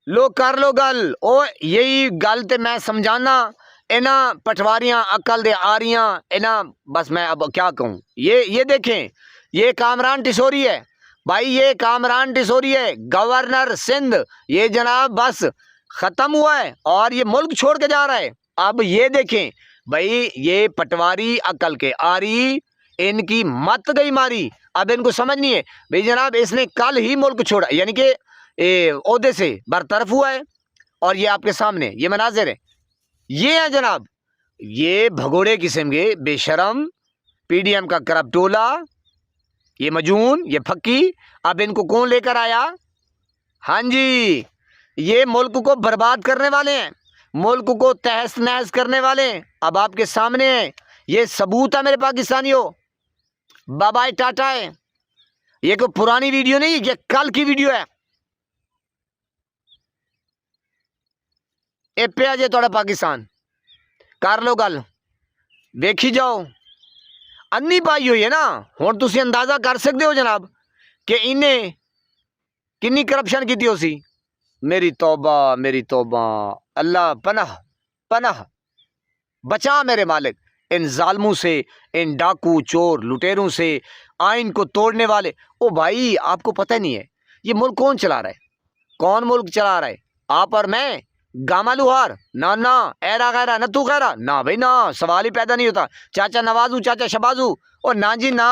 لو کر لو گل او یہی گل تے میں سمجھانا انہاں پٹواریاں عقل دے آ رہیاں انہاں بس میں اب کیا کہوں. یہ دیکھیں یہ کامران ٹسوری ہے بھائی, یہ کامران ٹسوری ہے گورنر سندھ, یہ جناب بس ختم ہوا ہے اور یہ ملک چھوڑ کے جا رہا ہے. اب یہ دیکھیں بھائی یہ پٹواری عقل کے آری ان کی مت گئی ماری. اب ان کو سمجھ نہیں ہے بھائی جناب اس نے کل ہی ملک چھوڑا یعنی کہ عہدے سے برطرف ہوا ہے, اور یہ آپ کے سامنے یہ مناظر ہے. یہ ہے جناب یہ بھگوڑے قسم کے بے شرم پی ڈی ایم کا کرپ ٹولہ, یہ مجون یہ پھکی. اب ان کو کون لے کر آیا؟ ہاں جی یہ ملک کو برباد کرنے والے ہیں, ملک کو تہس نہس کرنے والے ہیں. اب آپ کے سامنے ہیں, یہ ثبوت ہے میرے پاکستانیوں. بابا ٹاٹا ہے, یہ کوئی پرانی ویڈیو نہیں, یہ کل کی ویڈیو ہے. اے پہ جے تھوڑا پاکستان کر لو گل ویکھی جاؤ. انی پائی ہوئی ہے نا, ہوں تسی اندازہ کر سکتے ہو جناب کہ انہیں کنی کرپشن کی ہو سی. میری توبہ میری توبہ, اللہ پناہ پناہ بچا میرے مالک ان ظالموں سے, ان ڈاکو چور لٹیروں سے, آئین کو توڑنے والے. او بھائی آپ کو پتہ نہیں ہے یہ ملک کون چلا رہا ہے, کون ملک چلا رہا ہے؟ آپ اور میں گاما لوہار نہ ایرا غیرہ نہ تو غیرہ نہ بھائی نہ, سوال ہی پیدا نہیں ہوتا. چاچا نوازو چاچا شبازو اور نہ جی نہ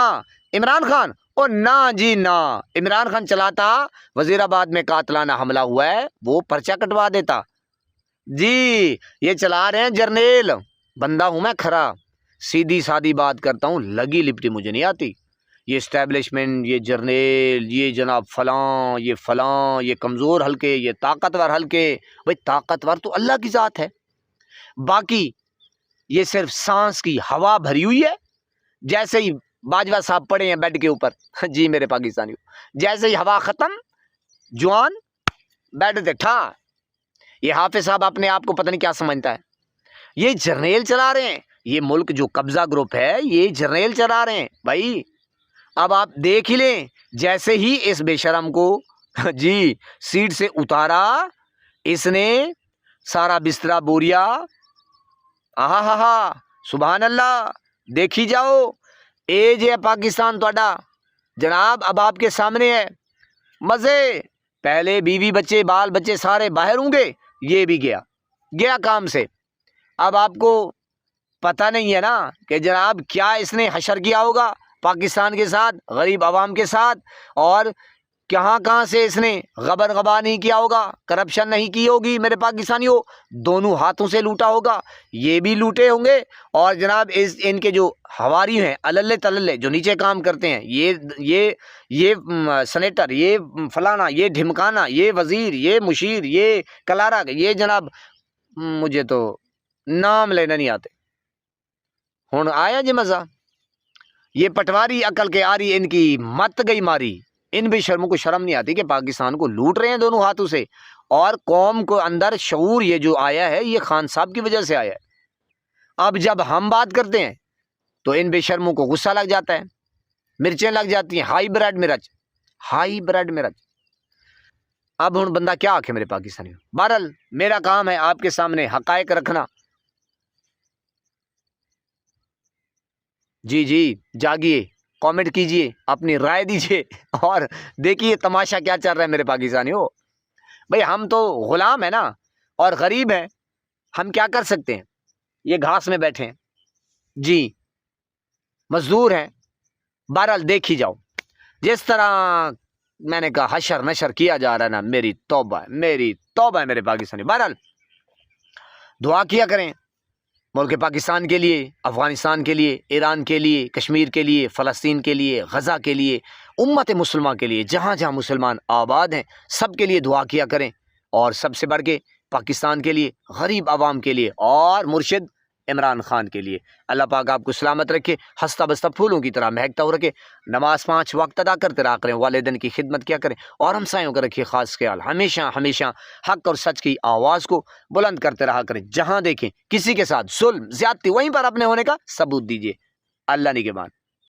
عمران خان اور نہ جی نہ. عمران خان چلاتا وزیر آباد میں قاتلانہ حملہ ہوا ہے وہ پرچہ کٹوا دیتا. جی یہ چلا رہے ہیں جرنیل, بندہ ہوں میں کھرا, سیدھی سادی بات کرتا ہوں, لگی لپٹی مجھے نہیں آتی. یہ اسٹیبلشمنٹ یہ جرنیل یہ جناب فلاں یہ فلاں یہ کمزور حلقے یہ طاقتور حلقے. بھائی طاقتور تو اللہ کی ذات ہے, باقی یہ صرف سانس کی ہوا بھری ہوئی ہے. جیسے ہی باجوہ صاحب پڑے ہیں بیڈ کے اوپر, جی میرے پاکستانیوں, جیسے ہی ہوا ختم جوان بیڈ دے ٹھا. یہ حافظ صاحب اپنے آپ کو پتہ نہیں کیا سمجھتا ہے. یہ جرنیل چلا رہے ہیں, یہ ملک جو قبضہ گروپ ہے یہ جرنیل چلا رہے ہیں بھائی. اب آپ دیکھ ہی لیں جیسے ہی اس بے شرم کو جی سیٹ سے اتارا, اس نے سارا بسترا بوریا, آہا ہا ہا سبحان اللہ, دیکھی جاؤ. اے جے پاکستان توڑا جناب اب آپ کے سامنے ہے مزے. پہلے بیوی بچے بال بچے سارے باہر ہوں گے, یہ بھی گیا کام سے. اب آپ کو پتہ نہیں ہے نا کہ جناب کیا اس نے حشر کیا ہوگا پاکستان کے ساتھ, غریب عوام کے ساتھ, اور کہاں سے اس نے غبر غبا نہیں کیا ہوگا, کرپشن نہیں کی ہوگی میرے پاکستانیوں, دونوں ہاتھوں سے لوٹا ہوگا, یہ بھی لوٹے ہوں گے. اور جناب ان کے جو ہواری ہیں اللے تللے جو نیچے کام کرتے ہیں, یہ سینیٹر یہ فلانا یہ ڈھمکانا یہ وزیر یہ مشیر یہ کلارا, یہ جناب مجھے تو نام لینا نہیں آتے. ہوں آیا جی مزہ. یہ پٹواری عقل کے آری ان کی مت گئی ماری. ان بھی شرموں کو شرم نہیں آتی کہ پاکستان کو لوٹ رہے ہیں دونوں ہاتھوں سے, اور قوم کو اندر شعور یہ جو آیا ہے یہ خان صاحب کی وجہ سے آیا ہے. اب جب ہم بات کرتے ہیں تو ان بے شرموں کو غصہ لگ جاتا ہے, مرچیں لگ جاتی ہیں, ہائی بریڈ مرچ. اب ہوں بندہ کیا آکھے میرے پاکستانی. بہرحال میرا کام ہے آپ کے سامنے حقائق رکھنا. جی جاگیے, کامنٹ کیجئے, اپنی رائے دیجئے, اور دیکھیے تماشا کیا چل رہا ہے میرے پاکستانیوں. بھئی ہم تو غلام ہیں نا اور غریب ہیں, ہم کیا کر سکتے ہیں. یہ گھاس میں بیٹھے ہیں جی, مزدور ہیں. بہرحال دیکھی جاؤ جس طرح میں نے کہا حشر نشر کیا جا رہا ہے نا, میری توبہ ہے میرے پاکستانی. بہرحال دعا کیا کریں ملک پاکستان کے لیے, افغانستان کے لیے, ایران کے لیے, کشمیر کے لیے, فلسطین کے لیے, غزہ کے لیے, امت مسلمہ کے لیے, جہاں جہاں مسلمان آباد ہیں سب کے لیے دعا کیا کریں. اور سب سے بڑھ کے پاکستان کے لیے, غریب عوام کے لیے, اور مرشد عمران خان کے لیے. اللہ پاک آپ کو سلامت رکھے, ہنستا بستا پھولوں کی طرح مہکتا ہو رکھے. نماز 5 وقت ادا کرتے رہا کریں, والدین کی خدمت کیا کریں, اور ہمسایوں کا رکھیے خاص خیال. ہمیشہ حق اور سچ کی آواز کو بلند کرتے رہا کریں. جہاں دیکھیں کسی کے ساتھ ظلم زیادتی, وہیں پر اپنے ہونے کا ثبوت دیجیے. اللہ نگہبان.